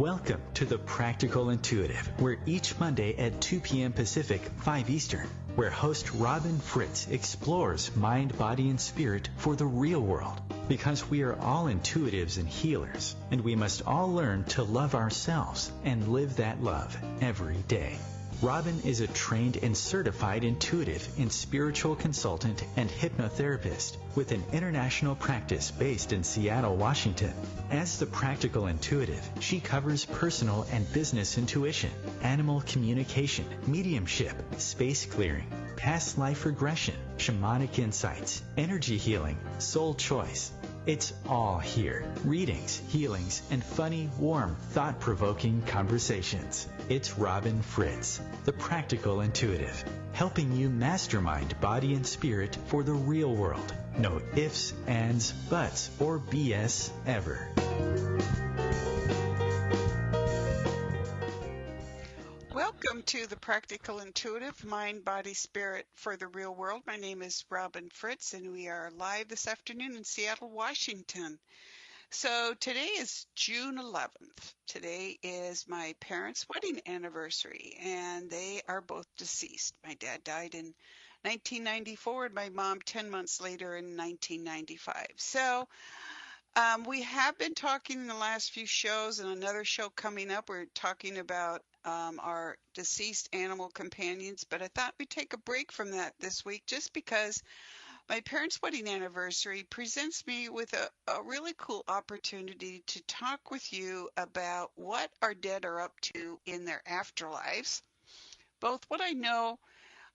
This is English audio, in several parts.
Welcome to The Practical Intuitive, where each Monday at 2 p.m. Pacific, 5 Eastern, where host Robin Fritz explores mind, body, and spirit for the real world. Because we are all intuitives and healers, and we must all learn to love ourselves and live that love every day. Robin is a trained and certified intuitive and spiritual consultant and hypnotherapist with an international practice based in Seattle, Washington. As the practical intuitive, she covers personal and business intuition, animal communication, mediumship, space clearing, past life regression, shamanic insights, energy healing, soul choice. It's all here. Readings, healings, and funny, warm, thought-provoking conversations. It's Robin Fritz, the practical intuitive, helping you mastermind body and spirit for the real world. No ifs, ands, buts, or BS ever. Welcome to the Practical Intuitive Mind, Body, Spirit for the Real World. My name is Robin Fritz, and we are live this afternoon in Seattle, Washington. So today is June 11th. Today is my parents' wedding anniversary, and they are both deceased. My dad died in 1994, and my mom 10 months later in 1995. So we have been talking in the last few shows, and another show coming up, we're talking about our deceased animal companions, but I thought we'd take a break from that this week just because my parents' wedding anniversary presents me with a really cool opportunity to talk with you about what our dead are up to in their afterlives, both what I know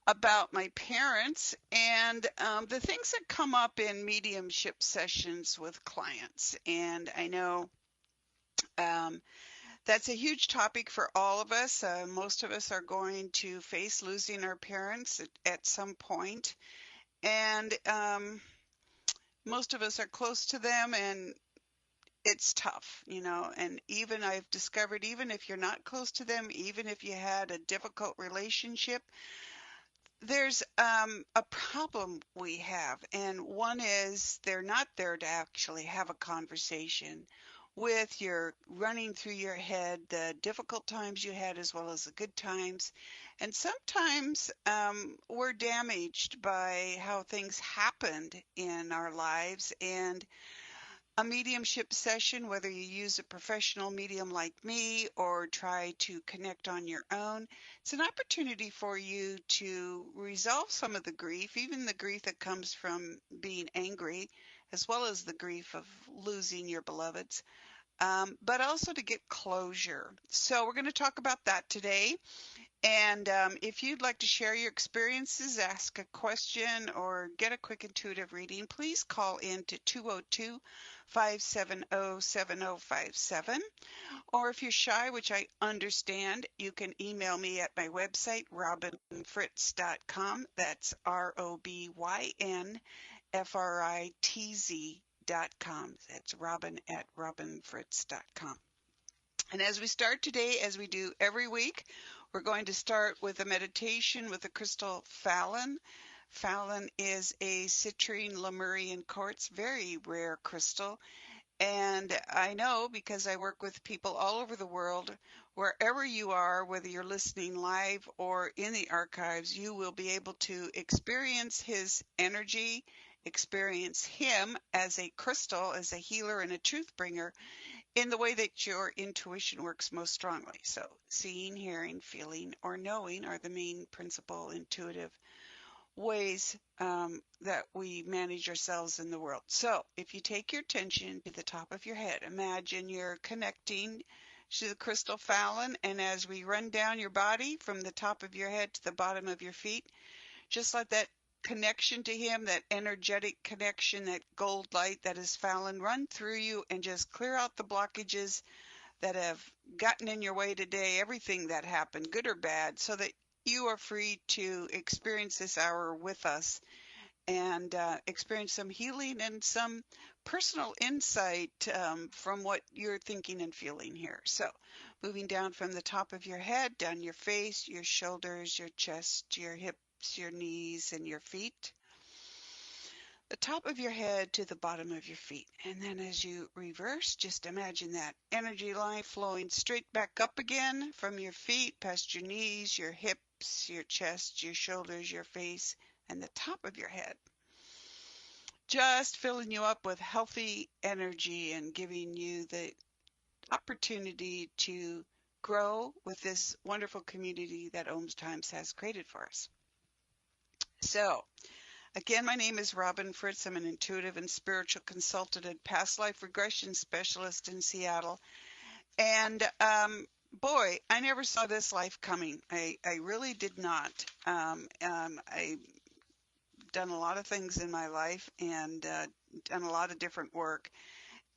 about my parents and the things that come up in mediumship sessions with clients. And I know that's a huge topic for all of us. Most of us are going to face losing our parents at some point, and most of us are close to them, and it's tough, you know. And even I've discovered, even if you're not close to them, even if you had a difficult relationship, there's a problem we have, and one is they're not there to actually have a conversation with your running through your head the difficult times you had as well as the good times. And sometimes we're damaged by how things happened in our lives, and a mediumship session, whether you use a professional medium like me or try to connect on your own, it's an opportunity for you to resolve some of the grief, even the grief that comes from being angry, as well as the grief of losing your beloveds, but also to get closure. So we're going to talk about that today. And if you'd like to share your experiences, ask a question, or get a quick intuitive reading, please call in to 202-570-7057. Or if you're shy, which I understand, you can email me at my website, robinfritz.com. That's ROBYNFRITZ.com. That's Robin at robinfritz.com. And as we start today, as we do every week, we're going to start with a meditation with the crystal Fallon. Fallon is a citrine Lemurian quartz, very rare crystal. And I know because I work with people all over the world, wherever you are, whether you're listening live or in the archives, you will be able to experience his energy, experience him as a crystal, as a healer and a truth bringer, in the way that your intuition works most strongly. So seeing, hearing, feeling, or knowing are the main principal intuitive ways that we manage ourselves in the world. So if you take your attention to the top of your head, imagine you're connecting to the crystal Fallon, and as we run down your body from the top of your head to the bottom of your feet, just let that connection to him, that energetic connection, that gold light that is Fallon, run through you and just clear out the blockages that have gotten in your way today, everything that happened, good or bad, so that you are free to experience this hour with us and experience some healing and some personal insight from what you're thinking and feeling here. So moving down from the top of your head, down your face, your shoulders, your chest, your hips, your knees, and your feet. the top of your head to the bottom of your feet. And then as you reverse, just imagine that energy line flowing straight back up again from your feet, past your knees, your hips, your chest, your shoulders, your face, and the top of your head. Just filling you up with healthy energy and giving you the opportunity to grow with this wonderful community that OMTimes has created for us. So, again, my name is Robin Fritz. I'm an intuitive and spiritual consultant and past life regression specialist in Seattle. And boy, I never saw this life coming. I really did not. I've done a lot of things in my life and done a lot of different work.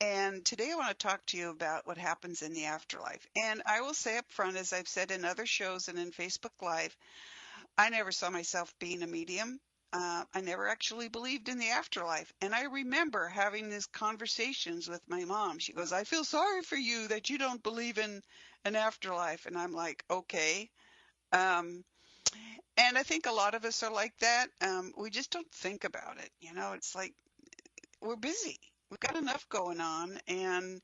And today I want to talk to you about what happens in the afterlife. And I will say up front, as I've said in other shows and in Facebook Live, I never saw myself being a medium. I never actually believed in the afterlife. And I remember having these conversations with my mom. She goes, I feel sorry for you that you don't believe in an afterlife. And I'm like, okay. Um, and I think a lot of us are like that. We just don't think about it. It's like we're busy. We've got enough going on. And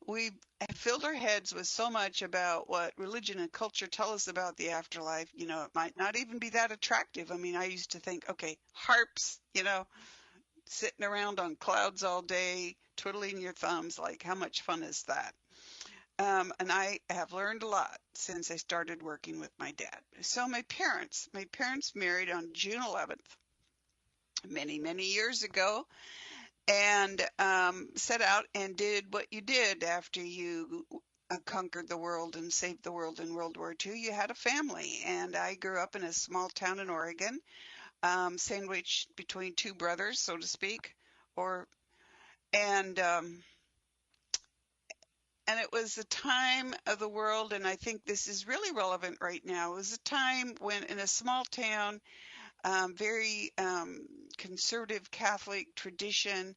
we have filled our heads with so much about what religion and culture tell us about the afterlife. It might not even be that attractive. I mean, I used to think, okay, harps, sitting around on clouds all day, twiddling your thumbs, like how much fun is that? And I have learned a lot since I started working with my dad. So my parents married on June 11th, many, many years ago, and set out and did what you did after you conquered the world and saved the world in World War II. You had a family, and I grew up in a small town in Oregon, sandwiched between two brothers, so to speak, or and and it was a time of the world, and I think this is really relevant right now. It was a time when in a small town, very conservative Catholic tradition,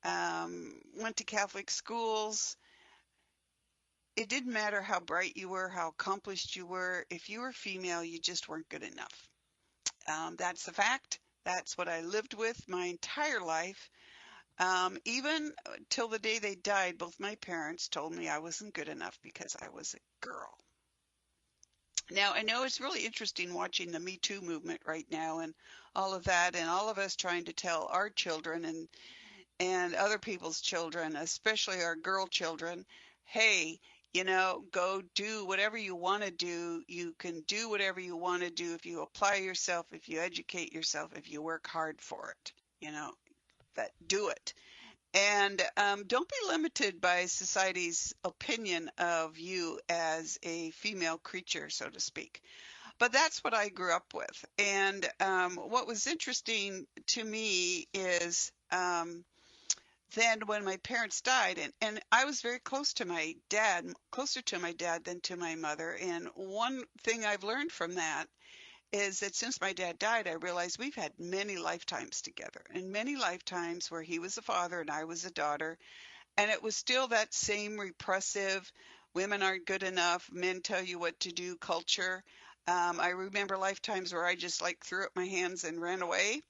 went to Catholic schools. It didn't matter how bright you were, how accomplished you were. If you were female, you just weren't good enough. That's the fact. That's what I lived with my entire life. Even till the day they died, both my parents told me I wasn't good enough because I was a girl. Now, I know it's really interesting watching the Me Too movement right now and all of that, and all of us trying to tell our children and other people's children, especially our girl children, hey, go do whatever you want to do. You can do whatever you want to do if you apply yourself, if you educate yourself, if you work hard for it, that do it. And don't be limited by society's opinion of you as a female creature, so to speak. But that's what I grew up with. And what was interesting to me is then when my parents died, and I was very close to my dad, closer to my dad than to my mother. And one thing I've learned from that is that since my dad died, I realized we've had many lifetimes together, and many lifetimes where he was a father and I was a daughter. And it was still that same repressive, women aren't good enough, men tell you what to do culture. I remember lifetimes where I just like threw up my hands and ran away.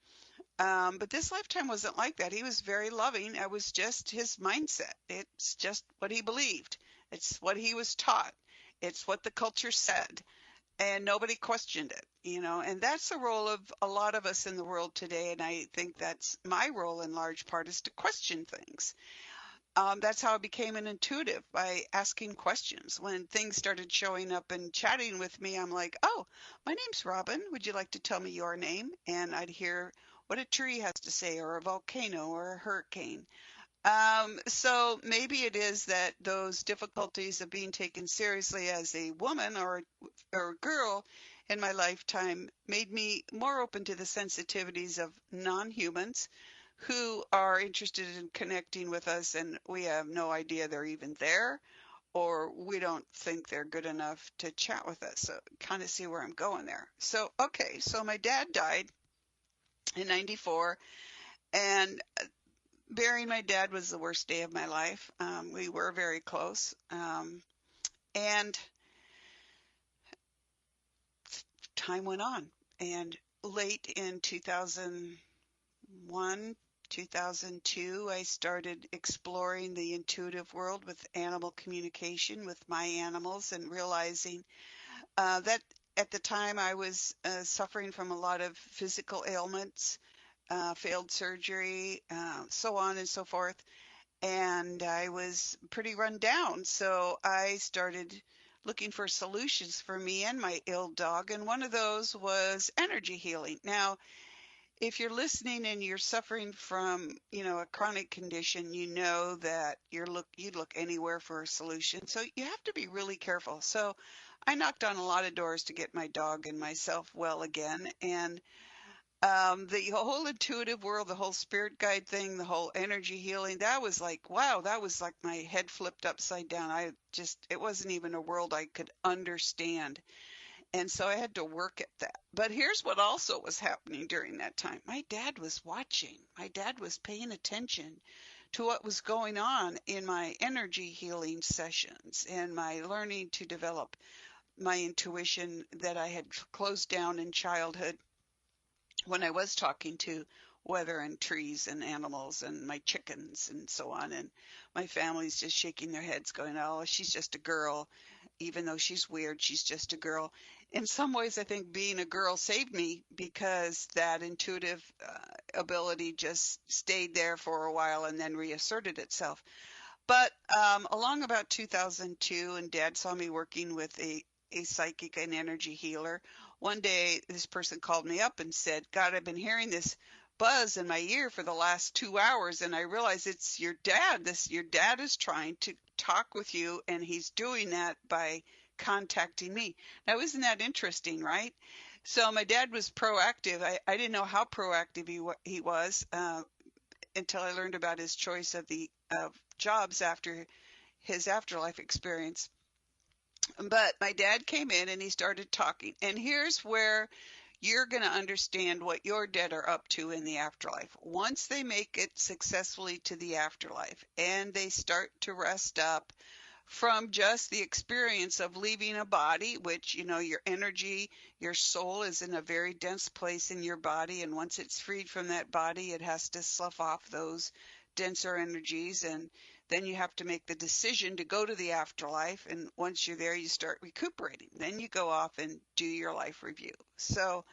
But this lifetime wasn't like that. He was very loving. It was just his mindset. It's just what he believed. It's what he was taught. It's what the culture said. And nobody questioned it. And that's the role of a lot of us in the world today. And I think that's my role in large part is to question things. That's how I became an intuitive, by asking questions. When things started showing up and chatting with me, I'm like, oh, my name's Robin. Would you like to tell me your name? And I'd hear what a tree has to say, or a volcano, or a hurricane. So maybe it is that those difficulties of being taken seriously as a woman or a girl in my lifetime made me more open to the sensitivities of non-humans who are interested in connecting with us, and we have no idea they're even there, or we don't think they're good enough to chat with us. So kind of see where I'm going there. So, okay, so my dad died in 94, and burying my dad was the worst day of my life. We were very close. And time went on. And late in 2001, 2002, I started exploring the intuitive world with animal communication with my animals and realizing that at the time I was suffering from a lot of physical ailments, failed surgery, so on and so forth. And I was pretty run down. So I started looking for solutions for me and my ill dog. And one of those was energy healing. Now, if you're listening and you're suffering from, a chronic condition, you know that you'd look anywhere for a solution. So you have to be really careful. So I knocked on a lot of doors to get my dog and myself well again. And the whole intuitive world, the whole spirit guide thing, the whole energy healing, that was like, wow, that was like my head flipped upside down. It wasn't even a world I could understand. And so I had to work at that. But here's what also was happening during that time. My dad was watching. My dad was paying attention to what was going on in my energy healing sessions and my learning to develop my intuition that I had closed down in childhood when I was talking to weather and trees and animals and my chickens and so on. And my family's just shaking their heads going, oh, she's just a girl. Even though she's weird, she's just a girl. In some ways, I think being a girl saved me because that intuitive ability just stayed there for a while and then reasserted itself. But along about 2002, and Dad saw me working with a psychic and energy healer. One day, this person called me up and said, God, I've been hearing this buzz in my ear for the last 2 hours, and I realize it's your dad. Your dad is trying to talk with you, and he's doing that by contacting me. Now, isn't that interesting, right? So my dad was proactive. I didn't know how proactive he was until I learned about his choice of the jobs after his afterlife experience. But my dad came in and he started talking. And here's where you're going to understand what your dead are up to in the afterlife. Once they make it successfully to the afterlife and they start to rest up from just the experience of leaving a body, which, your energy, your soul is in a very dense place in your body. And once it's freed from that body, it has to slough off those denser energies. And then you have to make the decision to go to the afterlife. And once you're there, you start recuperating. Then you go off and do your life review. So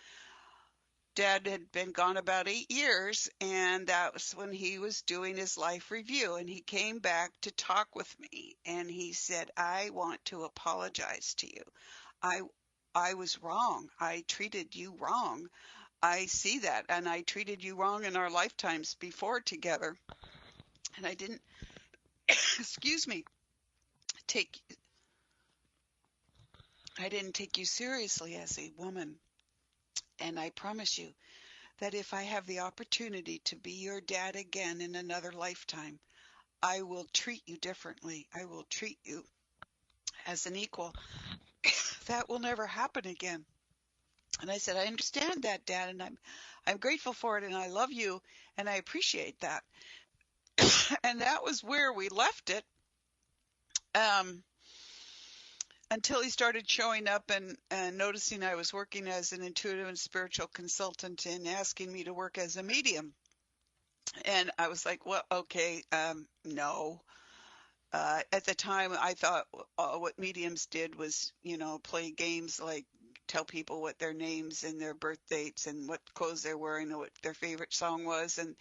Dad had been gone about 8 years, and that was when he was doing his life review. And he came back to talk with me, and he said, I want to apologize to you. I I was wrong. I treated you wrong. I see that, and I treated you wrong in our lifetimes before together. And I didn't, excuse me, take I didn't take you seriously as a woman. And I promise you that if I have the opportunity to be your dad again in another lifetime, I will treat you differently. I will treat you as an equal. That will never happen again. And I said, I understand that, Dad, and I'm grateful for it, and I love you, and I appreciate that. And that was where we left it. Um, until he started showing up and noticing I was working as an intuitive and spiritual consultant and asking me to work as a medium. And I was like, well, okay, no. At the time, I thought what mediums did was, play games like tell people what their names and their birth dates and what clothes they're wearing and what their favorite song was. And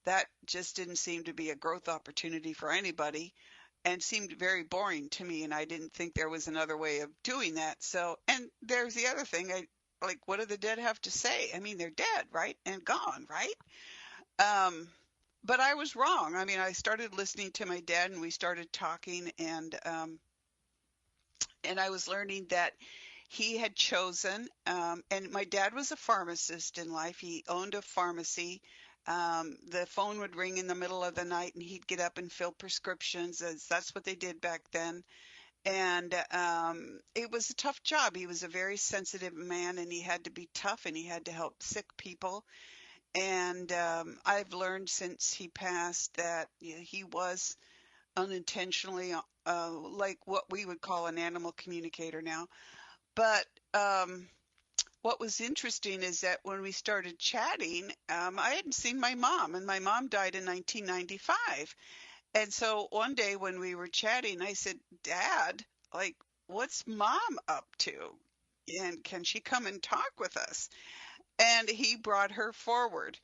that just didn't seem to be a growth opportunity for anybody and seemed very boring to me. And I didn't think there was another way of doing that. So, and there's the other thing. What do the dead have to say? I mean, they're dead, right? And gone, right? Um, but I was wrong. I mean, I started listening to my dad and we started talking and I was learning that he had chosen, and my dad was a pharmacist in life. He owned a pharmacy. The phone would ring in the middle of the night and he'd get up and fill prescriptions as that's what they did back then. And it was a tough job. He was a very sensitive man and he had to be tough and he had to help sick people. And I've learned since he passed that he was unintentionally like what we would call an animal communicator now. But um, what was interesting is that when we started chatting, I hadn't seen my mom, and my mom died in 1995. And so one day when we were chatting, I said, Dad, like, what's Mom up to? And can she come and talk with us? And he brought her forward.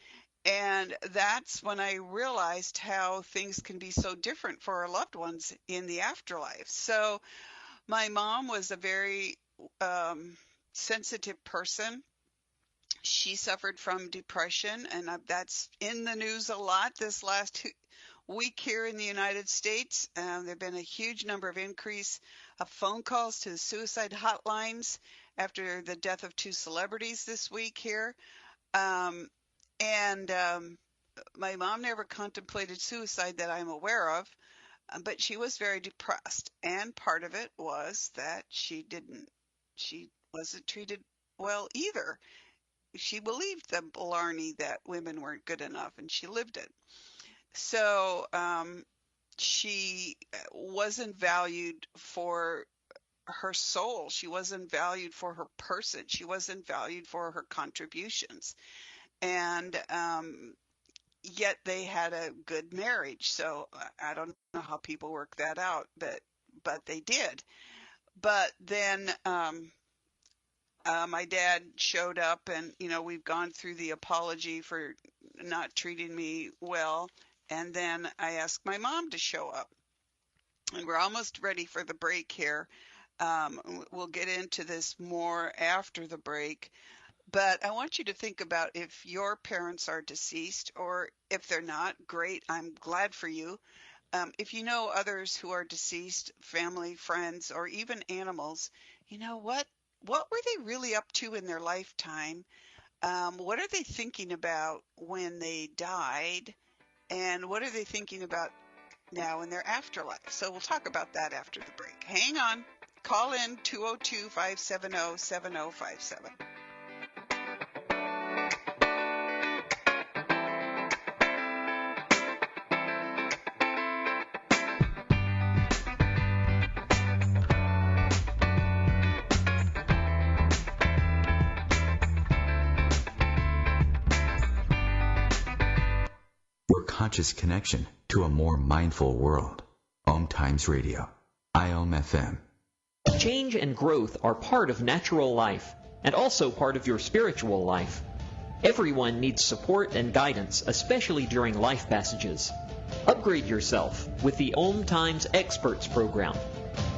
And that's when I realized how things can be so different for our loved ones in the afterlife. So my mom was a very sensitive person. She suffered from depression, and that's in the news a lot this last week here in the United States. There have been a huge number of increase of phone calls to suicide hotlines after the death of two celebrities this week here. And my mom never contemplated suicide that I'm aware of, but she was very depressed. And part of it was that she wasn't treated well either. She believed the blarney that women weren't good enough, and she lived it. So she wasn't valued for her soul. She wasn't valued for her person. She wasn't valued for her contributions. And yet they had a good marriage. So I don't know how people work that out, but they did. But then my dad showed up, and we've gone through the apology for not treating me well. And then I asked my mom to show up, and we're almost ready for the break here. We'll get into this more after the break, but I want you to think about if your parents are deceased, or if they're not, great, I'm glad for you. If you know others who are deceased, family, friends, or even animals, what were they really up to in their lifetime? What are they thinking about when they died? And what are they thinking about now in their afterlife? So we'll talk about that after the break. Hang on. Call in 202-570-7057. Conscious connection to a more mindful world. OMTimes Radio, IOM FM. Change and growth are part of natural life and also part of your spiritual life. Everyone needs support and guidance, especially during life passages. Upgrade yourself with the OMTimes Experts program.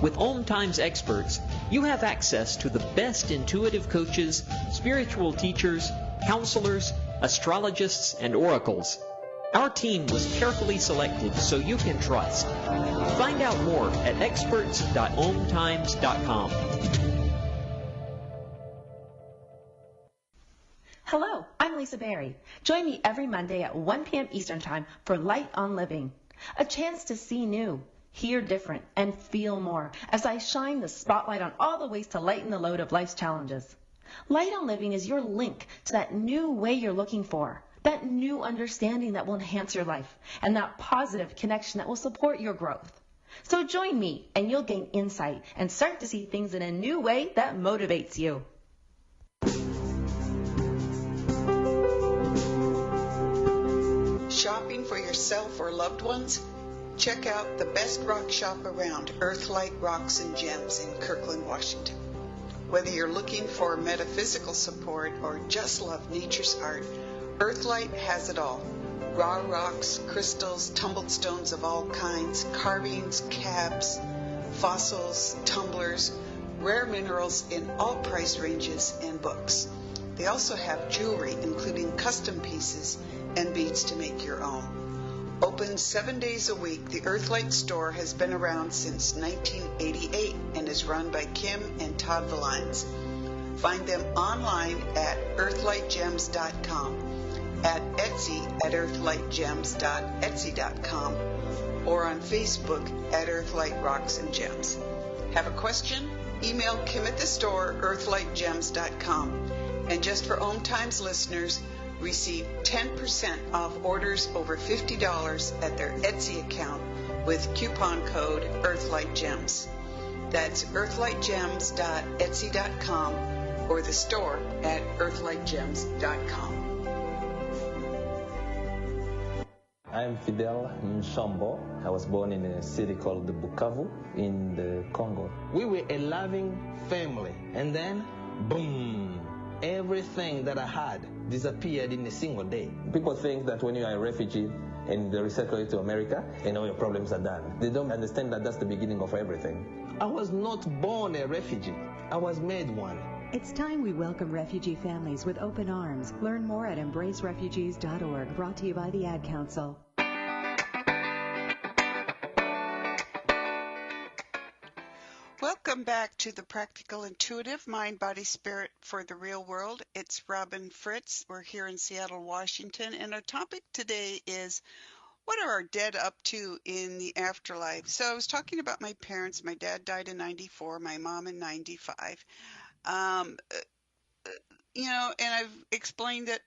With OMTimes Experts, you have access to the best intuitive coaches, spiritual teachers, counselors, astrologists, and oracles. Our team was carefully selected so you can trust. Find out more at experts.omtimes.com. Hello, I'm Lisa Berry. Join me every Monday at 1 p.m. Eastern Time for Light on Living. A chance to see new, hear different, and feel more as I shine the spotlight on all the ways to lighten the load of life's challenges. Light on Living is your link to that new way you're looking for. That new understanding that will enhance your life, and that positive connection that will support your growth. So join me, and you'll gain insight and start to see things in a new way that motivates you. Shopping for yourself or loved ones? Check out the best rock shop around, Earthlight Rocks and Gems in Kirkland, Washington. Whether you're looking for metaphysical support or just love nature's art, Earthlight has it all. Raw rocks, crystals, tumbled stones of all kinds, carvings, cabs, fossils, tumblers, rare minerals in all price ranges, and books. They also have jewelry, including custom pieces and beads to make your own. Open 7 days a week, the Earthlight store has been around since 1988 and is run by Kim and Todd Valines. Find them online at earthlightgems.com, at Etsy at earthlightgems.etsy.com, or on Facebook at Earthlight Rocks and Gems. Have a question? Email Kim at the store, earthlightgems.com. And just for OMTimes listeners, receive 10% off orders over $50 at their Etsy account with coupon code EarthlightGems. That's earthlightgems.etsy.com or the store at earthlightgems.com. I'm Fidel Nsombo. I was born in a city called Bukavu in the Congo. We were a loving family, and then, boom, everything that I had disappeared in a single day. People think that when you are a refugee and they resettle you to America, and all your problems are done. They don't understand that that's the beginning of everything. I was not born a refugee. I was made one. It's time we welcome refugee families with open arms. Learn more at embracerefugees.org, brought to you by the Ad Council. Welcome back to the Practical Intuitive Mind, Body, Spirit for the Real World. It's Robin Fritz. We're here in Seattle, Washington, and our topic today is what are our dead up to in the afterlife? So I was talking about my parents. My dad died in 94, my mom in 95. And I've explained that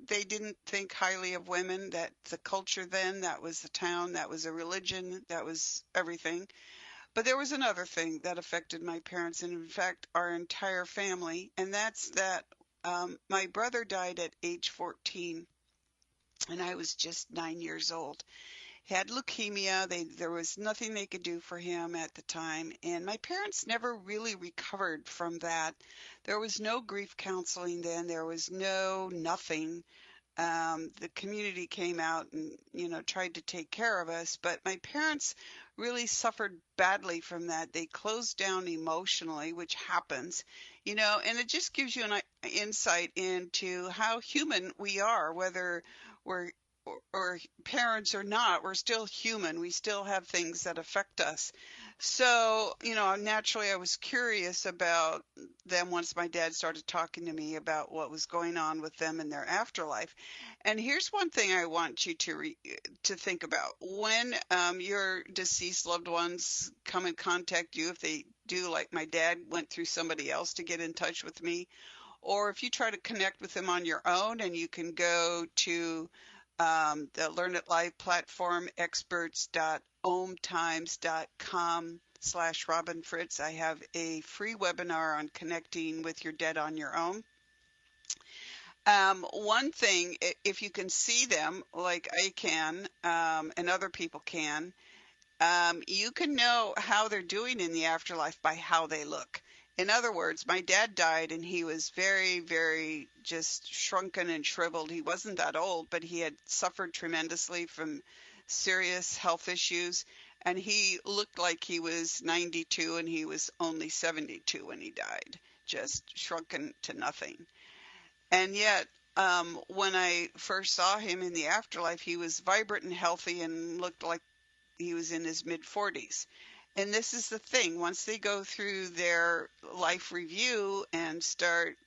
they didn't think highly of women, that the culture then, that was the town, that was a religion, that was everything. But there was another thing that affected my parents, and in fact, our entire family, and that's that my brother died at age 14, and I was just 9 years old. He had leukemia. There was nothing they could do for him at the time, and my parents never really recovered from that. There was no grief counseling then. There was nothing. The community came out and, tried to take care of us, but my parents really suffered badly from that. They closed down emotionally, which happens, and it just gives you an insight into how human we are, whether we're or parents or not, we're still human. We still have things that affect us. So, naturally I was curious about them once my dad started talking to me about what was going on with them in their afterlife. And here's one thing I want you to think about. When your deceased loved ones come and contact you, if they do, like my dad went through somebody else to get in touch with me, or if you try to connect with them on your own, and you can go to the Learn It Live platform, experts.omtimes.com/Robin Fritz. I have a free webinar on connecting with your dead on your own. One thing, if you can see them like I can, and other people can, you can know how they're doing in the afterlife by how they look. In other words, my dad died and he was very, very just shrunken and shriveled. He wasn't that old, but he had suffered tremendously from serious health issues. And he looked like he was 92 and he was only 72 when he died, just shrunken to nothing. And yet, when I first saw him in the afterlife, he was vibrant and healthy and looked like he was in his mid-40s. And this is the thing, once they go through their life review and start,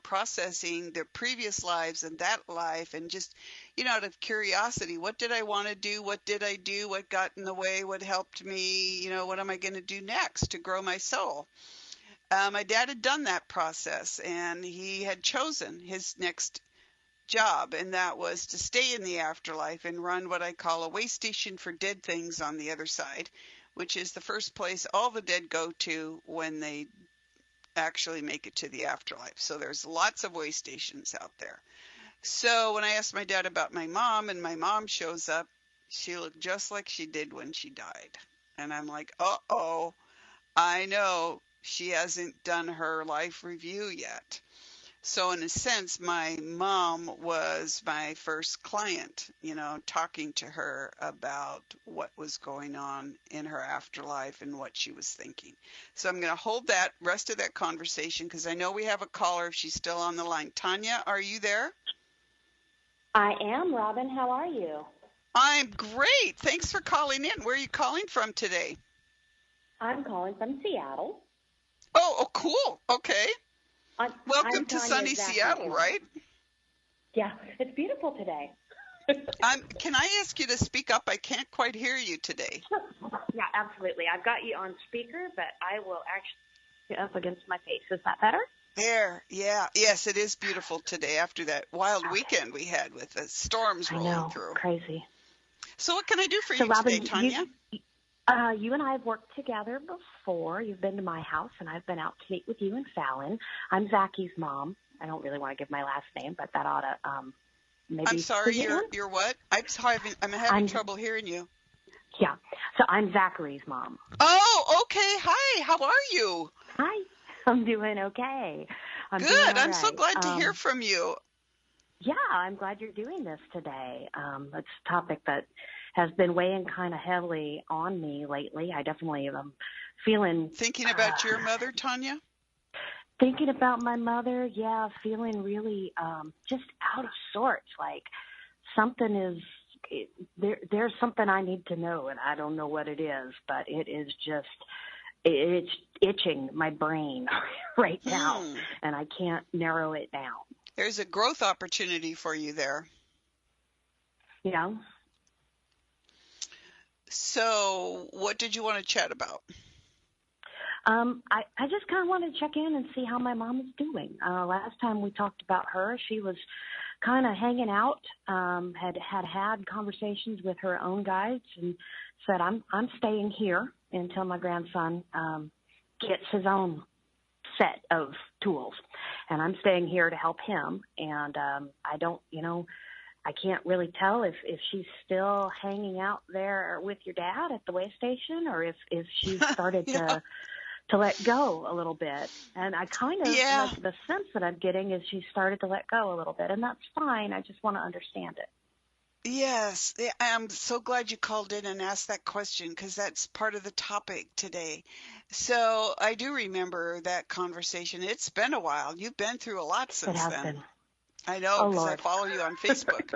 processing their previous lives and that life, and just, out of curiosity, what did I want to do? What did I do? What got in the way? What helped me? What am I going to do next to grow my soul? My dad had done that process, and he had chosen his next job, and that was to stay in the afterlife and run what I call a way station for dead things on the other side, which is the first place all the dead go to when they actually make it to the afterlife. So there's lots of way stations out there. So when I asked my dad about my mom, and my mom shows up, she looked just like she did when she died. And I'm like, uh-oh, I know she hasn't done her life review yet. So in a sense, my mom was my first client, talking to her about what was going on in her afterlife and what she was thinking. So I'm going to hold that rest of that conversation because I know we have a caller if she's still on the line. Tanya, are you there? I am, Robin. How are you? I'm great. Thanks for calling in. Where are you calling from today? I'm calling from Seattle. Oh, cool. Okay. Welcome to sunny Seattle, right? Yeah, it's beautiful today. Can I ask you to speak up? I can't quite hear you today. Yeah, absolutely. I've got you on speaker, but I will actually get up against my face. Is that better? There, yeah. Yes, it is beautiful today after that wild weekend we had with the storms rolling through. Crazy. So what can I do for you Robin, today, Tanya? You and I have worked together before. You've been to my house, and I've been out to meet with you and Fallon. I'm Zaki's mom. I don't really want to give my last name, but that ought to maybe. I'm sorry, you're what? I'm having trouble hearing you. Yeah. So I'm Zachary's mom. Oh, okay. Hi. How are you? Hi. I'm doing okay. Good. I'm so glad to hear from you. Yeah, I'm glad you're doing this today. It's a topic that has been weighing kind of heavily on me lately. I definitely am feeling... Thinking about your mother, Tanya? Thinking about my mother, yeah, feeling really just out of sorts. Like something is... There's something I need to know, and I don't know what it is, but it is just... It's itching my brain right now, and I can't narrow it down. There's a growth opportunity for you there. Yeah. So what did you want to chat about? I just kind of wanted to check in and see how my mom is doing. Last time we talked about her, she was kind of hanging out, had conversations with her own guides and said, I'm staying here until my grandson gets his own set of tools. And I'm staying here to help him. And I don't, I can't really tell if she's still hanging out there with your dad at the way station or if she's started to let go a little bit. And I kind of, like the sense that I'm getting is she started to let go a little bit. And that's fine. I just want to understand it. Yes, I'm so glad you called in and asked that question because that's part of the topic today. So I do remember that conversation. It's been a while. You've been through a lot since then. Been. I know because I follow you on Facebook.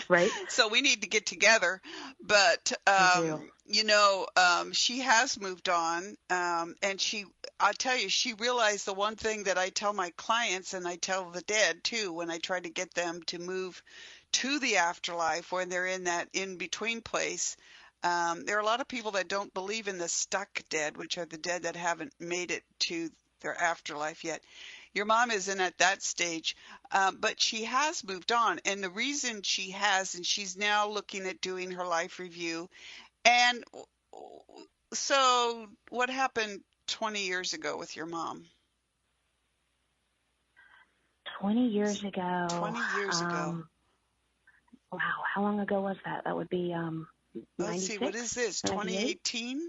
Right. So we need to get together. But, she has moved on. And I'll tell you, she realized the one thing that I tell my clients and I tell the dead too when I try to get them to move to the afterlife when they're in that in-between place. There are a lot of people that don't believe in the stuck dead, which are the dead that haven't made it to their afterlife yet. Your mom isn't at that stage, but she has moved on. And the reason she has, and she's now looking at doing her life review. And so what happened 20 years ago with your mom? 20 years ago. 20 years ago. Wow, how long ago was that? That would be 96? Let's see, what is this, 2018?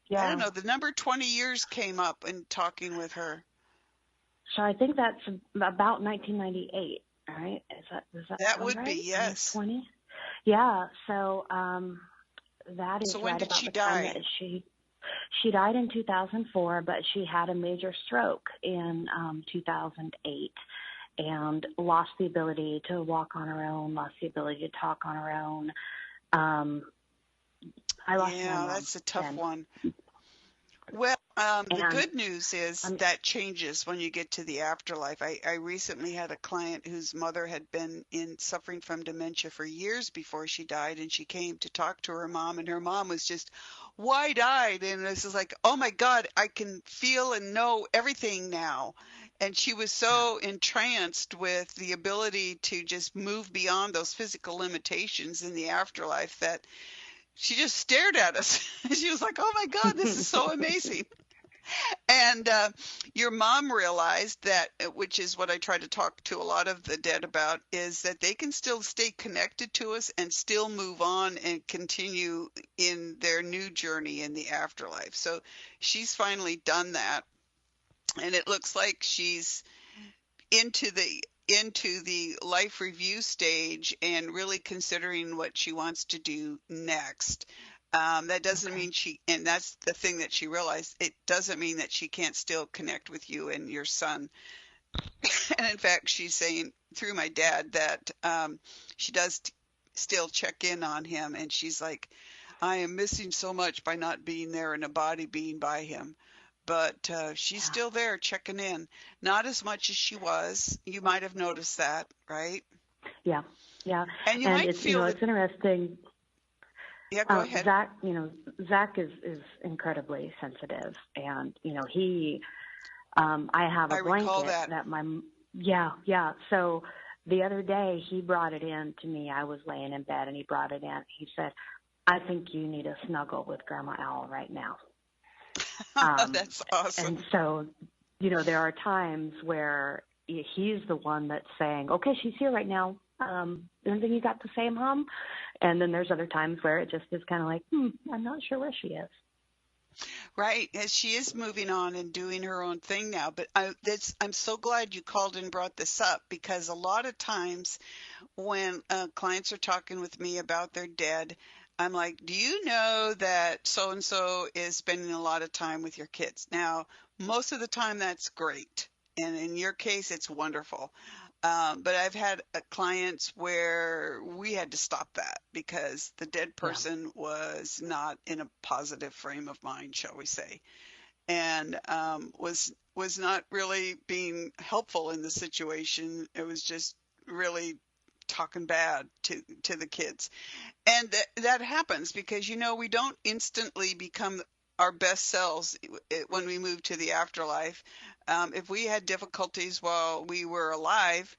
Yeah. I don't know, the number 20 years came up in talking with her. So I think that's about 1998, right? That would right? be, yes. 20? Yeah, so that is so when right did about she the time die? that she died in 2004, but she had a major stroke in 2008. And lost the ability to walk on her own, lost the ability to talk on her own. I lost my mom. That's a tough one. Well, the good news is that changes when you get to the afterlife. I recently had a client whose mother had been suffering from dementia for years before she died, and she came to talk to her mom, and her mom was just wide-eyed, and this is like, oh my God, I can feel and know everything now. And she was so entranced with the ability to just move beyond those physical limitations in the afterlife that she just stared at us. She was like, oh my God, this is so amazing. And your mom realized that, which is what I try to talk to a lot of the dead about, is that they can still stay connected to us and still move on and continue in their new journey in the afterlife. So she's finally done that. And it looks like she's into the life review stage and really considering what she wants to do next. That doesn't mean and that's the thing that she realized, it doesn't mean that she can't still connect with you and your son. And in fact, she's saying through my dad that she does still check in on him. And she's like, I am missing so much by not being there and a body being by him. But she's still there checking in. Not as much as she was. You might have noticed that, right? Yeah. And you might feel it's interesting. Yeah, go ahead. Zach is incredibly sensitive, and he. I have a blanket that my. Yeah. So the other day he brought it in to me. I was laying in bed, and he brought it in. He said, I think you need a snuggle with Grandma Owl right now. That's awesome. And so, there are times where he's the one that's saying, okay, she's here right now. Anything you got to say, Mom? And then there's other times where it just is kind of like, I'm not sure where she is. Right, as she is moving on and doing her own thing now. But I'm so glad you called and brought this up, because a lot of times when clients are talking with me about their dead, I'm like, do you know that so-and-so is spending a lot of time with your kids? Now, most of the time that's great. And in your case, it's wonderful. But I've had clients where we had to stop that because the dead person was not in a positive frame of mind, shall we say, and was not really being helpful in the situation. It was just really talking bad to the kids. And that happens because, we don't instantly become our best selves when we move to the afterlife. If we had difficulties while we were alive,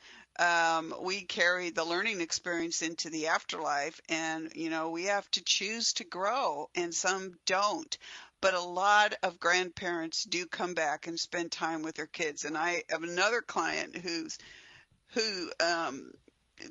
we carry the learning experience into the afterlife, and, we have to choose to grow, and some don't. But a lot of grandparents do come back and spend time with their kids. And I have another client who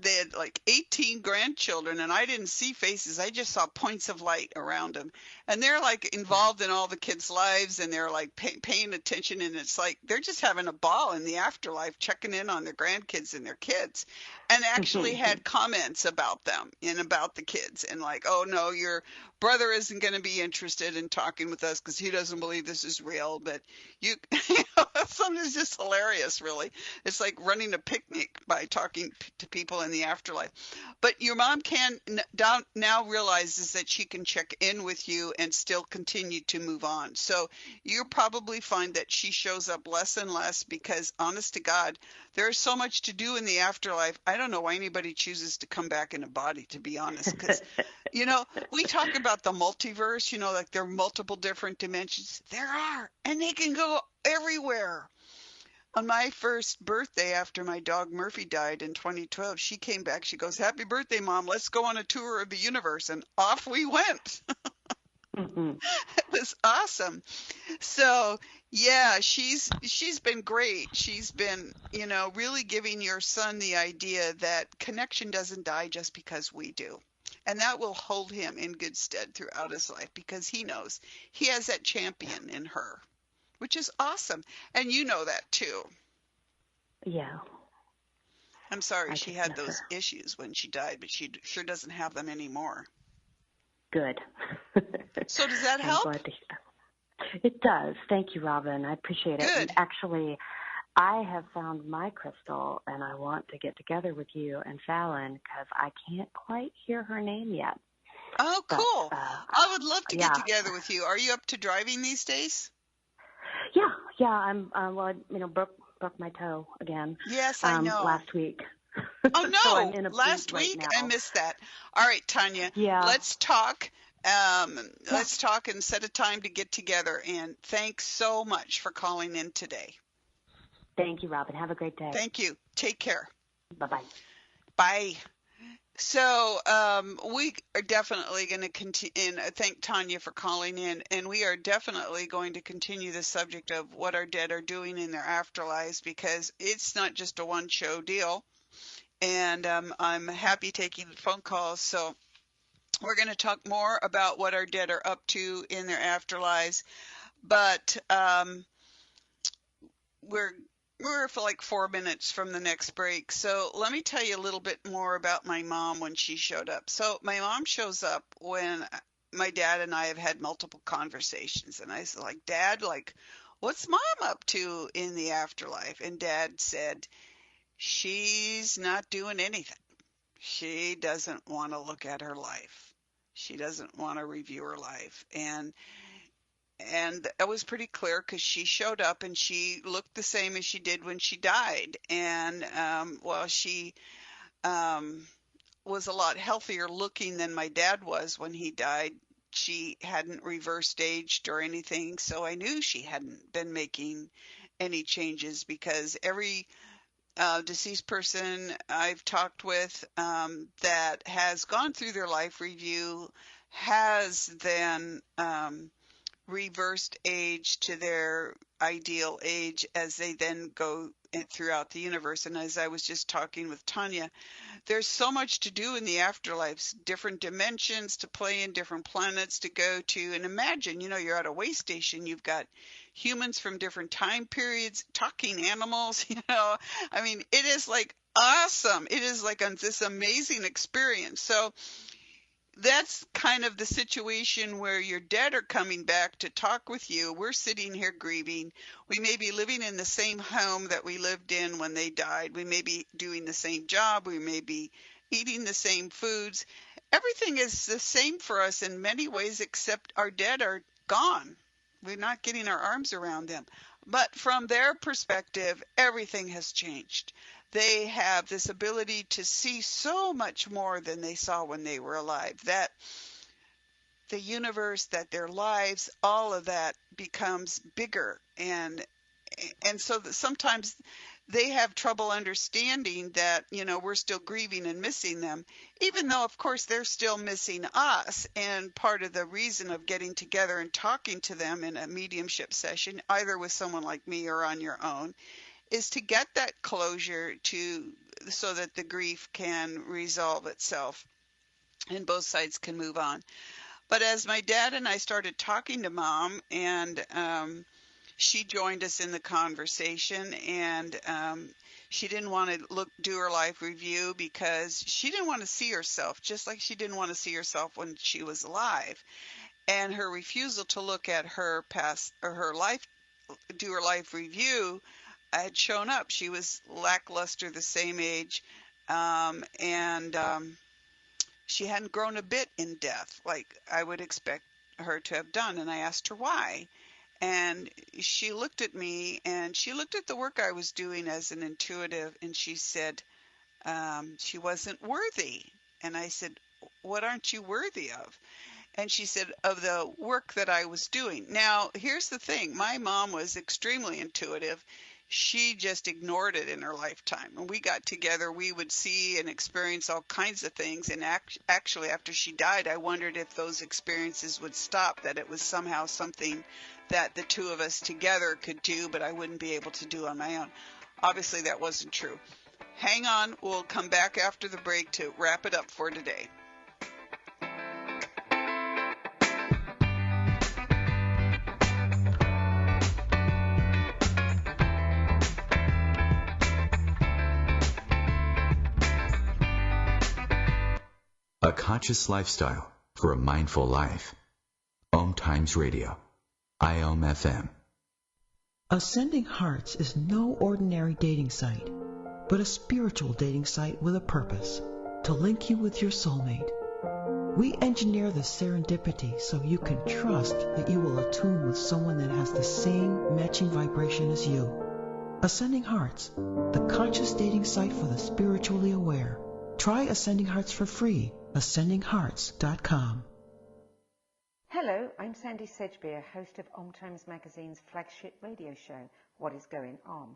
they had like 18 grandchildren, and I didn't see faces. I just saw points of light around them. And they're like involved in all the kids' lives, and they're like paying attention. And it's like they're just having a ball in the afterlife, checking in on their grandkids and their kids, and actually had comments about them and about the kids. And like, oh, no, your brother isn't going to be interested in talking with us because he doesn't believe this is real. But something's just hilarious, really. It's like running a picnic by talking to people in the afterlife. But your mom now realizes that she can check in with you and still continue to move on. So you'll probably find that she shows up less and less because, honest to God, there's so much to do in the afterlife. I don't know why anybody chooses to come back in a body, to be honest, because, we talk about the multiverse, like there are multiple different dimensions. There are, and they can go everywhere. On my first birthday after my dog Murphy died in 2012, she came back. She goes, "Happy birthday, Mom. Let's go on a tour of the universe." And off we went. It was awesome. So, yeah, she's been great. She's been, really giving your son the idea that connection doesn't die just because we do. And that will hold him in good stead throughout his life because he knows he has that champion in her, which is awesome. And you know that too. Yeah. I'm sorry she had those issues when she died, but she sure doesn't have them anymore. Good. So does that help? I'm glad to hear. It does. Thank you, Robin. I appreciate it. Good. And actually, I have found my crystal, and I want to get together with you and Fallon because I can't quite hear her name yet. Oh, cool. I would love to get together with you. Are you up to driving these days? Yeah. I'm, broke my toe again. Yes, I know. Last week. Oh, no. So I'm in a last right week? now. I missed that. All right, Tanya. Yeah. Let's talk. Let's talk and set a time to get together. And thanks so much for calling in today. Thank you, Robin. Have a great day. Thank you. Take care. Bye-bye. Bye. So we are definitely going to continue, and I thank Tanya for calling in, and we are definitely going to continue the subject of what our dead are doing in their afterlives, because it's not just a one-show deal, and I'm happy taking phone calls. So we're going to talk more about what our dead are up to in their afterlives, but we're for like 4 minutes from the next break. So let me tell you a little bit more about my mom when she showed up. So my mom shows up when my dad and I have had multiple conversations. And I was like, Dad, like, what's Mom up to in the afterlife? And Dad said, she's not doing anything. She doesn't want to look at her life. She doesn't want to review her life. And that was pretty clear because she showed up and she looked the same as she did when she died. And while she was a lot healthier looking than my dad was when he died, she hadn't reversed aged or anything. So I knew she hadn't been making any changes because every deceased person I've talked with that has gone through their life review has then reversed age to their ideal age as they then go throughout the universe. And as I was just talking with Tanya, there's so much to do in the afterlives, different dimensions to play in, different planets to go to. And imagine, you're at a way station, you've got humans from different time periods, talking animals, I mean, it is like awesome. It is like this amazing experience. So that's kind of the situation where your dead are coming back to talk with you. We're sitting here grieving. We may be living in the same home that we lived in when they died. We may be doing the same job. We may be eating the same foods. Everything is the same for us in many ways, except our dead are gone. We're not getting our arms around them. But from their perspective, everything has changed. They have this ability to see so much more than they saw when they were alive, that the universe, that their lives, all of that becomes bigger. And so that sometimes they have trouble understanding that, we're still grieving and missing them, even though, of course, they're still missing us. And part of the reason of getting together and talking to them in a mediumship session, either with someone like me or on your own, is to get that closure so that the grief can resolve itself and both sides can move on. But as my dad and I started talking to Mom, and she joined us in the conversation, and she didn't want to do her life review because she didn't want to see herself, just like she didn't want to see herself when she was alive. And her refusal to look at her past or her life, do her life review, had shown up. She was lackluster, the same age, and she hadn't grown a bit in death like I would expect her to have done. And I asked her why. And she looked at me, and she looked at the work I was doing as an intuitive, and she said she wasn't worthy. And I said, what aren't you worthy of? And she said, of the work that I was doing. Now, here's the thing. My mom was extremely intuitive. She just ignored it in her lifetime. When we got together, we would see and experience all kinds of things. And actually, after she died, I wondered if those experiences would stop, that it was somehow something that the two of us together could do, but I wouldn't be able to do on my own. Obviously, that wasn't true. Hang on. We'll come back after the break to wrap it up for today. A conscious lifestyle for a mindful life. OMTimes Radio. IOM FM. Ascending Hearts is no ordinary dating site, but a spiritual dating site with a purpose, to link you with your soulmate. We engineer the serendipity so you can trust that you will attune with someone that has the same matching vibration as you. Ascending Hearts, the conscious dating site for the spiritually aware. Try Ascending Hearts for free. AscendingHearts.com. Hello, I'm Sandy Sedgbeer, host of OMTimes Magazine's flagship radio show, What is Going On?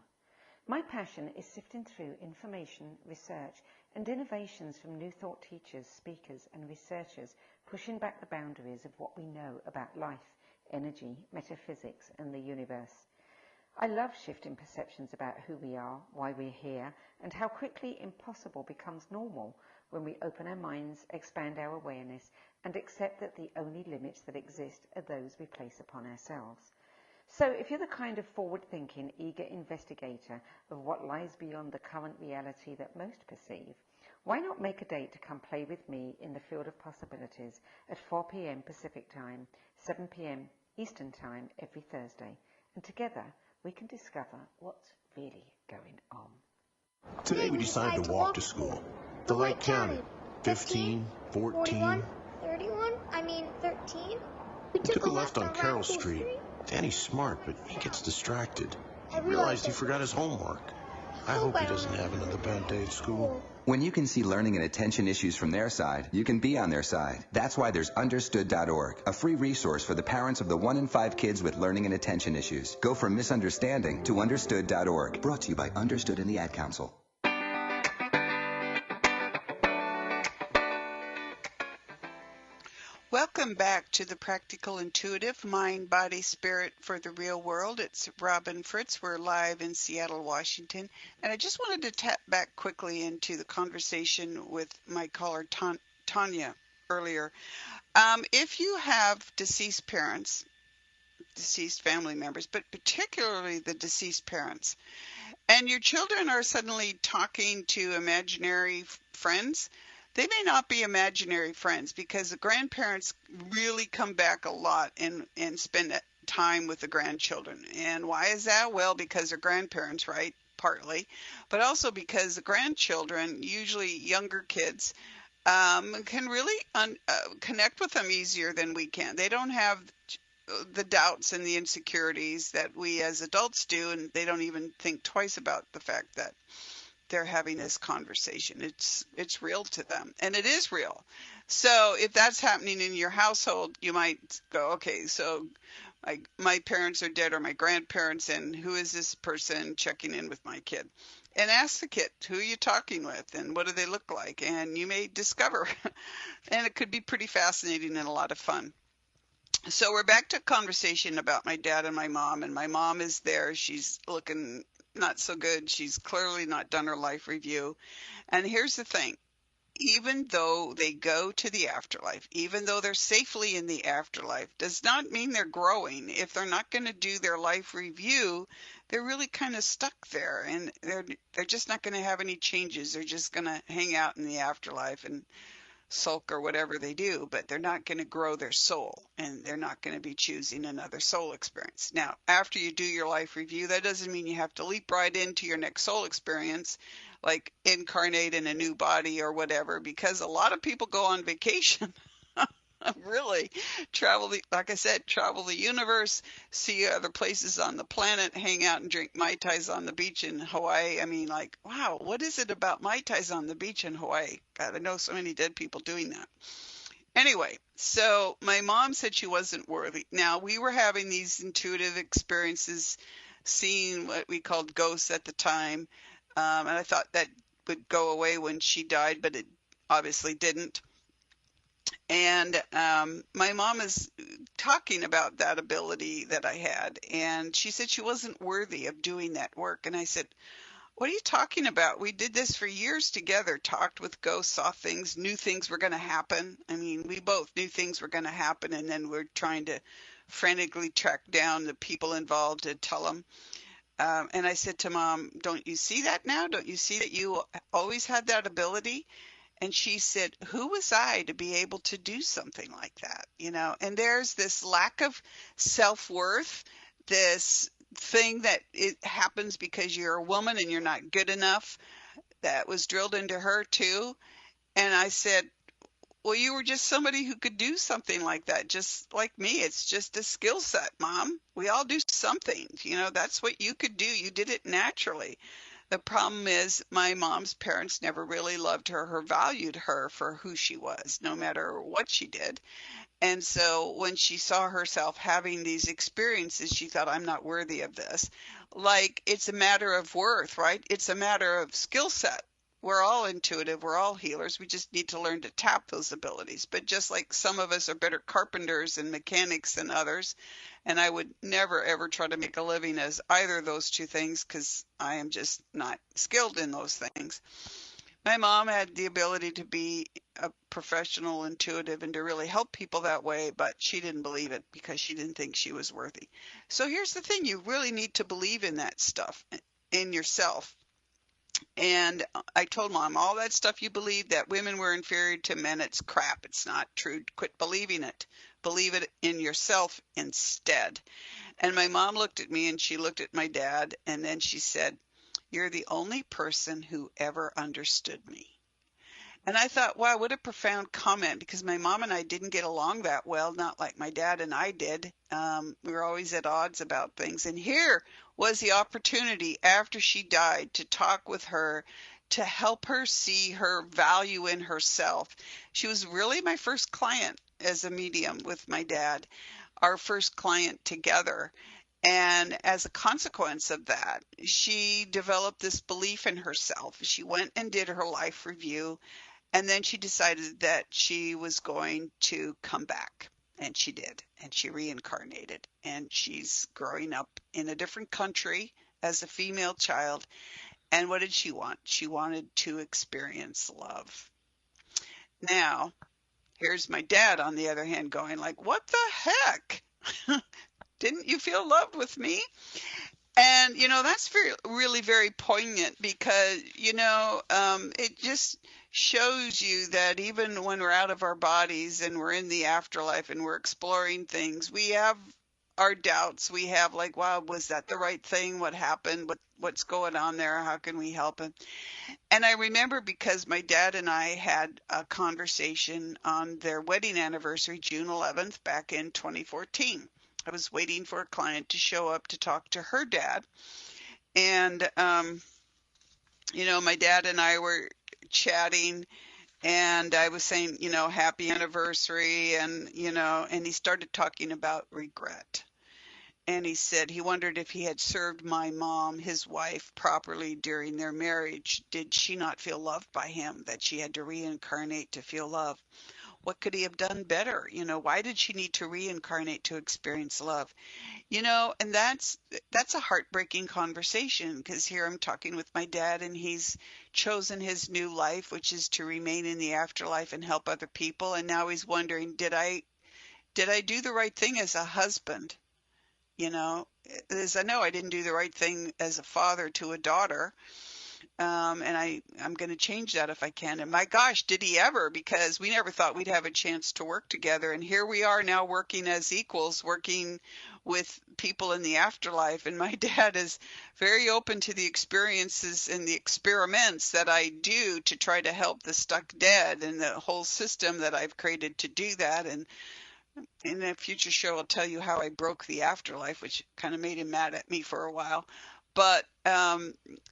My passion is sifting through information, research, and innovations from New Thought teachers, speakers, and researchers pushing back the boundaries of what we know about life, energy, metaphysics, and the universe. I love shifting perceptions about who we are, why we're here, and how quickly impossible becomes normal when we open our minds, expand our awareness, and accept that the only limits that exist are those we place upon ourselves. So if you're the kind of forward-thinking, eager investigator of what lies beyond the current reality that most perceive, why not make a date to come play with me in the field of possibilities at 4 p.m. Pacific Time, 7 p.m. Eastern Time every Thursday, and together we can discover what's really going on. Today we decided to walk to school. The light counted 15, 14, 13. We took a left on Carroll Street. Danny's smart, but he gets distracted. He realized he forgot his homework. I hope he doesn't have another bad day at school. When you can see learning and attention issues from their side, you can be on their side. That's why there's Understood.org, a free resource for the parents of the 1 in 5 kids with learning and attention issues. Go from misunderstanding to Understood.org. Brought to you by Understood and the Ad Council. Welcome back to the Practical Intuitive Mind, Body, Spirit for the Real World. It's Robin Fritz. We're live in Seattle, Washington. And I just wanted to tap back quickly into the conversation with my caller, Tanya, earlier. If you have deceased parents, deceased family members, but particularly the deceased parents, and your children are suddenly talking to imaginary friends, they may not be imaginary friends, because the grandparents really come back a lot and spend time with the grandchildren. And why is that? Well, because they're grandparents, right? Partly, but also because the grandchildren, usually younger kids, can really connect with them easier than we can. They don't have the doubts and the insecurities that we as adults do, and they don't even think twice about the fact that they're having this conversation. It's real to them, and it is real. So if that's happening in your household, you might go, okay, so my parents are dead, or my grandparents, and who is this person checking in with my kid? And ask the kid, who are you talking with, and what do they look like? And you may discover, and it could be pretty fascinating and a lot of fun. So we're back to a conversation about my dad and my mom is there. She's looking not so good. She's clearly not done her life review. And here's the thing. Even though they go to the afterlife, even though they're safely in the afterlife, does not mean they're growing. If they're not going to do their life review, they're really kind of stuck there, and they're just not going to have any changes. They're just going to hang out in the afterlife and sulk or whatever they do, but they're not going to grow their soul, and they're not going to be choosing another soul experience. Now, after you do your life review, that doesn't mean you have to leap right into your next soul experience, like incarnate in a new body or whatever, because a lot of people go on vacation. Really travel the universe, see other places on the planet, hang out and drink Mai Tais on the beach in Hawaii. I mean, like, wow, what is it about Mai Tais on the beach in Hawaii? God, I know so many dead people doing that. Anyway, so my mom said she wasn't worthy. Now, we were having these intuitive experiences, seeing what we called ghosts at the time, and I thought that would go away when she died, but it obviously didn't. And my mom is talking about that ability that I had, and she said she wasn't worthy of doing that work. And I said, what are you talking about? We did this for years together, talked with ghosts, saw things, knew things were going to happen. I mean, we both knew things were going to happen, and then we're trying to frantically track down the people involved to tell them. And I said to Mom, don't you see that now? Don't you see that you always had that ability? And she said, who was I to be able to do something like that? You know, and there's this lack of self-worth, this thing that it happens because you're a woman and you're not good enough. That was drilled into her too. And I said, well, you were just somebody who could do something like that, just like me. It's just a skill set, Mom. We all do something. You know, that's what you could do. You did it naturally. The problem is my mom's parents never really loved her or valued her for who she was, no matter what she did. And so when she saw herself having these experiences, she thought, I'm not worthy of this. Like, it's a matter of worth, right? It's a matter of skill set. We're all intuitive. We're all healers. We just need to learn to tap those abilities. But just like some of us are better carpenters and mechanics than others, and I would never, ever try to make a living as either of those two things because I am just not skilled in those things. My mom had the ability to be a professional intuitive and to really help people that way, but she didn't believe it because she didn't think she was worthy. So here's the thing. You really need to believe in that stuff in yourself. And I told Mom, all that stuff you believe that women were inferior to men, it's crap. It's not true. Quit believing it. Believe it in yourself instead. And my mom looked at me and she looked at my dad, and then she said, you're the only person who ever understood me. And I thought, wow, what a profound comment, because my mom and I didn't get along that well, not like my dad and I did. We were always at odds about things. And here was the opportunity after she died to talk with her, to help her see her value in herself. She was really my first client as a medium with my dad, our first client together. And as a consequence of that, she developed this belief in herself. She went and did her life review, and then she decided that she was going to come back. And she did. And she reincarnated. And she's growing up in a different country as a female child. And what did she want? She wanted to experience love. Now, here's my dad, on the other hand, going like, what the heck? Didn't you feel loved with me? And, that's really very poignant because, it just shows you that even when we're out of our bodies and we're in the afterlife and we're exploring things, we have our doubts. We have like, wow, was that the right thing? What happened? What's going on there? How can we help him? And I remember because my dad and I had a conversation on their wedding anniversary, June 11th, back in 2014. I was waiting for a client to show up to talk to her dad. And, my dad and I were chatting, and I was saying, happy anniversary. And, and he started talking about regret. And he said he wondered if he had served my mom, his wife, properly during their marriage. Did she not feel loved by him, that she had to reincarnate to feel love? What could he have done better? Why did she need to reincarnate to experience love? And that's a heartbreaking conversation, because here I'm talking with my dad, and he's chosen his new life, which is to remain in the afterlife and help other people. And now he's wondering, did I do the right thing as a husband? As I know I didn't do the right thing as a father to a daughter. And I'm going to change that if I can. And my gosh, did he ever, because we never thought we'd have a chance to work together. And here we are now working as equals, working with people in the afterlife. And my dad is very open to the experiences and the experiments that I do to try to help the stuck dead, and the whole system that I've created to do that. And in a future show, I'll tell you how I broke the afterlife, which kind of made him mad at me for a while. But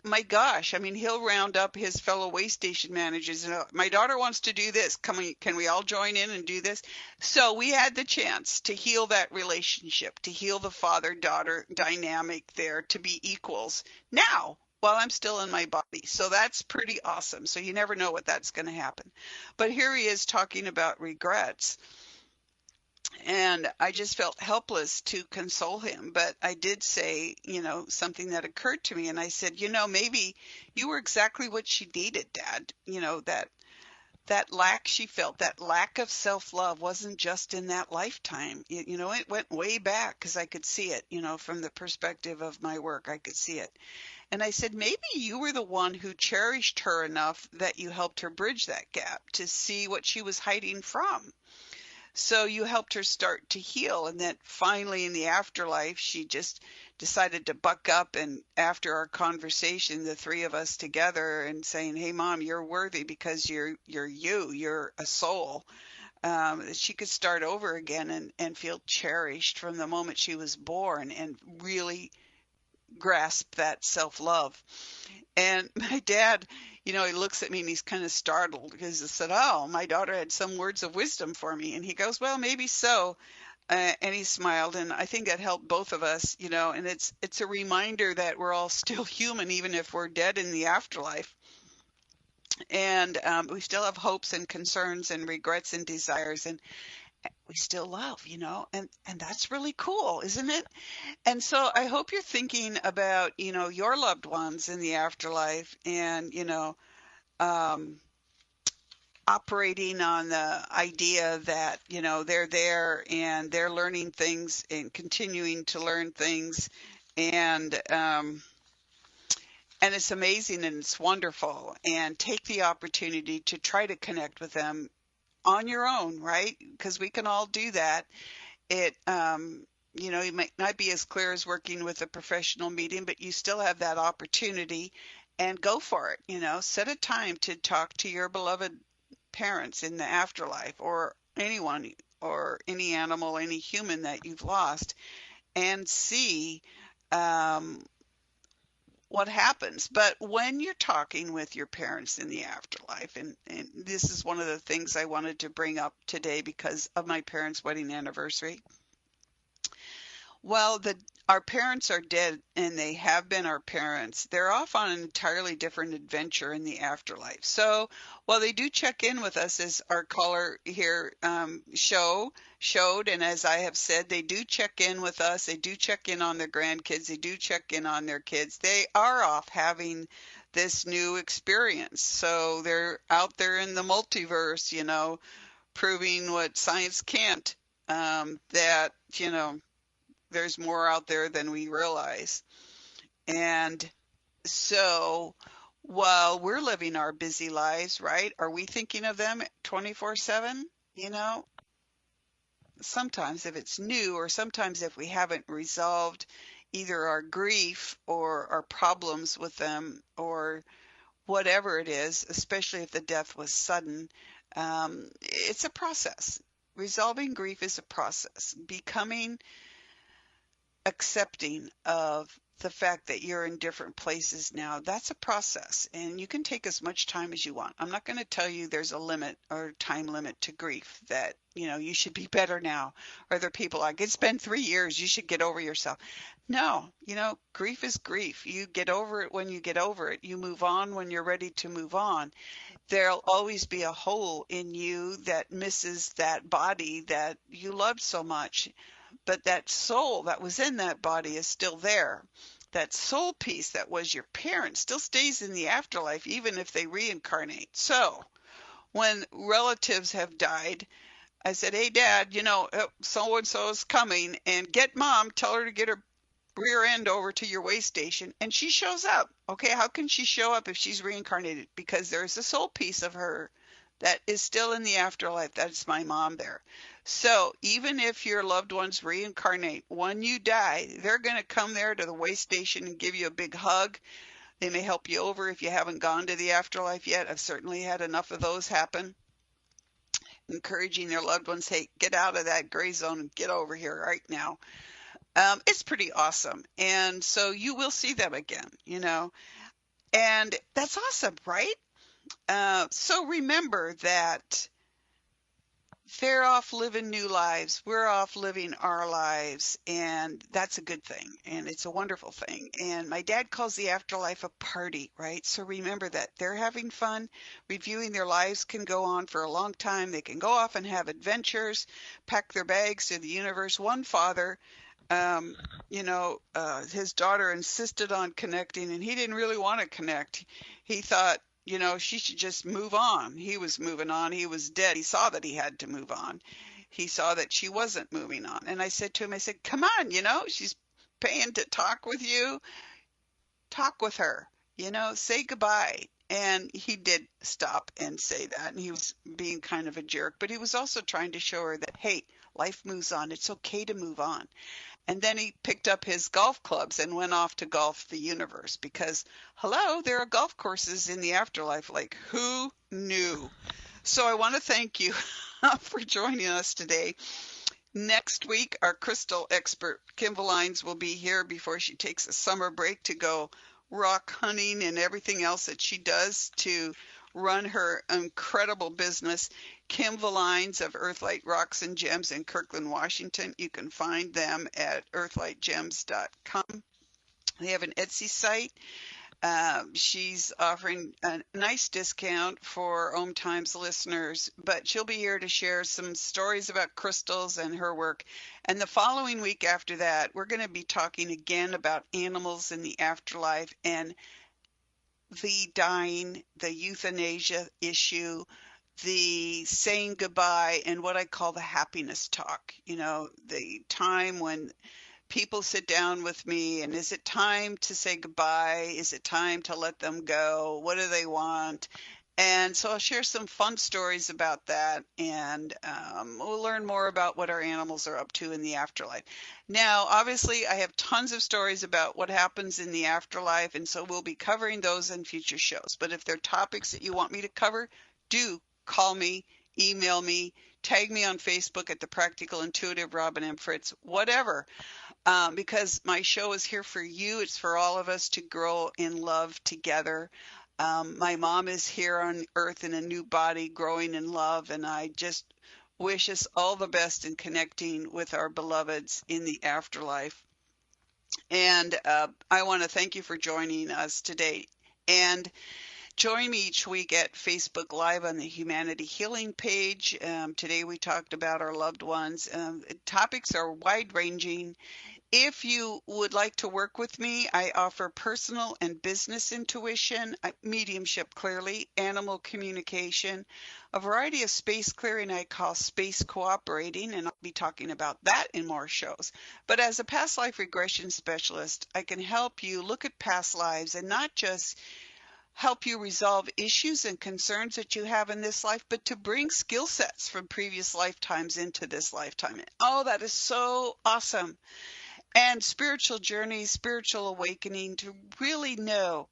my gosh, I mean, he'll round up his fellow way station managers. And my daughter wants to do this. Can we all join in and do this? So we had the chance to heal that relationship, to heal the father-daughter dynamic there, to be equals now, while I'm still in my body. So that's pretty awesome. So you never know what that's going to happen. But here he is talking about regrets. And I just felt helpless to console him. But I did say, something that occurred to me. And I said, maybe you were exactly what she needed, Dad. That lack she felt, that lack of self-love wasn't just in that lifetime. It went way back, because I could see it, from the perspective of my work, I could see it. And I said, maybe you were the one who cherished her enough that you helped her bridge that gap to see what she was hiding from. So you helped her start to heal, and then finally in the afterlife, she just decided to buck up. And after our conversation, the three of us together, and saying, hey, Mom, you're worthy because you're a soul. She could start over again and feel cherished from the moment she was born, and really grasp that self-love. And my dad, he looks at me and he's kind of startled, because I said, oh, my daughter had some words of wisdom for me. And he goes, well, maybe so. And he smiled, and I think that helped both of us, and it's a reminder that we're all still human, even if we're dead in the afterlife. And we still have hopes and concerns and regrets and desires, and we still love, and that's really cool, isn't it? And so I hope you're thinking about, your loved ones in the afterlife, and, operating on the idea that, they're there and they're learning things and continuing to learn things. And it's amazing and it's wonderful, and take the opportunity to try to connect with them on your own, right? Because we can all do that. It, you might not be as clear as working with a professional medium, but you still have that opportunity, and go for it. Set a time to talk to your beloved parents in the afterlife, or anyone, or any animal, any human that you've lost, and see what happens. But when you're talking with your parents in the afterlife, and this is one of the things I wanted to bring up today because of my parents' wedding anniversary. Well, our parents are dead and they have been our parents. They're off on an entirely different adventure in the afterlife. So while they do check in with us, as our caller here showed, and as I have said, they do check in with us. They do check in on their grandkids. They do check in on their kids. They are off having this new experience. So they're out there in the multiverse, proving what science can't, that, there's more out there than we realize. And so while we're living our busy lives, right, are we thinking of them 24/7? Sometimes if it's new, or sometimes if we haven't resolved either our grief or our problems with them or whatever it is, especially if the death was sudden, it's a process. Resolving grief is a process. Becoming accepting of the fact that you're in different places now, that's a process, and you can take as much time as you want. I'm not going to tell you there's a limit or time limit to grief, that you should be better now, or there are people like, it's been 3 years, you should get over yourself. No, grief is grief. You get over it when you get over it. You move on when you're ready to move on. There'll always be a hole in you that misses that body that you loved so much. But that soul that was in that body is still there. That soul piece that was your parent still stays in the afterlife, even if they reincarnate. So when relatives have died, I said, hey, Dad, so-and-so is coming, and get Mom, tell her to get her rear end over to your way station. And she shows up. Okay, how can she show up if she's reincarnated? Because there's a soul piece of her that is still in the afterlife. That's my mom there. So even if your loved ones reincarnate, when you die, they're going to come there to the way station and give you a big hug. They may help you over if you haven't gone to the afterlife yet. I've certainly had enough of those happen. Encouraging their loved ones, hey, get out of that gray zone and get over here right now. It's pretty awesome. And so you will see them again, and that's awesome, right? So remember that they're off living new lives. We're off living our lives, and that's a good thing, and it's a wonderful thing. And my dad calls the afterlife a party, right? So remember that they're having fun. Reviewing their lives can go on for a long time. They can go off and have adventures, pack their bags to the universe. One father, his daughter insisted on connecting, and he didn't really want to connect. He thought, she should just move on. He was moving on. He was dead. He saw that he had to move on. He saw that she wasn't moving on. And I said to him, come on, she's paying to talk with you. Talk with her, say goodbye. And he did stop and say that. And he was being kind of a jerk, but he was also trying to show her that, hey, life moves on. It's okay to move on. And then he picked up his golf clubs and went off to golf the universe because, hello, there are golf courses in the afterlife. Like, who knew? So I want to thank you for joining us today. Next week, our crystal expert, Kim Valines, will be here before she takes a summer break to go rock hunting and everything else that she does to run her incredible business. Kim Valines of Earthlight Rocks and Gems in Kirkland, Washington. You can find them at earthlightgems.com. They have an Etsy site. She's offering a nice discount for OMTimes listeners, but she'll be here to share some stories about crystals and her work. And the following week after that, we're going to be talking again about animals in the afterlife and the dying, the euthanasia issue, the saying goodbye, and what I call the happiness talk. The time when people sit down with me and is it time to say goodbye? Is it time to let them go? What do they want? And so I'll share some fun stories about that, and we'll learn more about what our animals are up to in the afterlife. Now, obviously, I have tons of stories about what happens in the afterlife, and so we'll be covering those in future shows. But if there are topics that you want me to cover, do call me, email me, tag me on Facebook at The Practical Intuitive Robin M. Fritz, whatever. because my show is here for you. It's for all of us to grow in love together. My mom is here on earth in a new body, growing in love, and I just wish us all the best in connecting with our beloveds in the afterlife. And I want to thank you for joining us today. And join me each week at Facebook Live on the Humanity Healing page. Today we talked about our loved ones. Topics are wide-ranging. If you would like to work with me, I offer personal and business intuition, mediumship clearly, animal communication, a variety of space clearing I call space cooperating, and I'll be talking about that in more shows. But as a past life regression specialist, I can help you look at past lives and not just help you resolve issues and concerns that you have in this life, but to bring skill sets from previous lifetimes into this lifetime. Oh, that is so awesome. And spiritual journey, spiritual awakening, to really know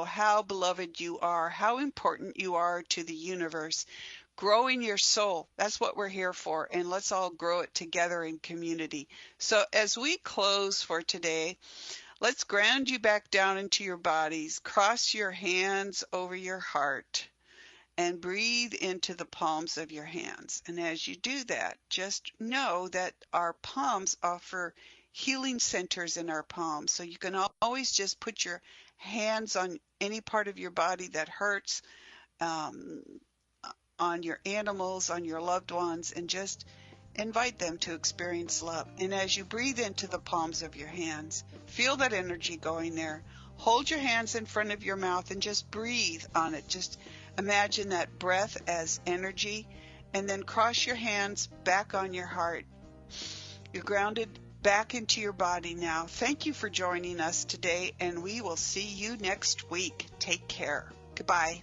how beloved you are, how important you are to the universe, growing your soul. That's what we're here for. And let's all grow it together in community. So as we close for today, let's ground you back down into your bodies, cross your hands over your heart, and breathe into the palms of your hands. And as you do that, just know that our palms offer healing centers in our palms. So you can always just put your hands on any part of your body that hurts, on your animals, on your loved ones, and just invite them to experience love. And as you breathe into the palms of your hands, feel that energy going there. Hold your hands in front of your mouth and just breathe on it. Just imagine that breath as energy, and then cross your hands back on your heart. You're grounded back into your body now. Thank you for joining us today, and we will see you next week. Take care. Goodbye.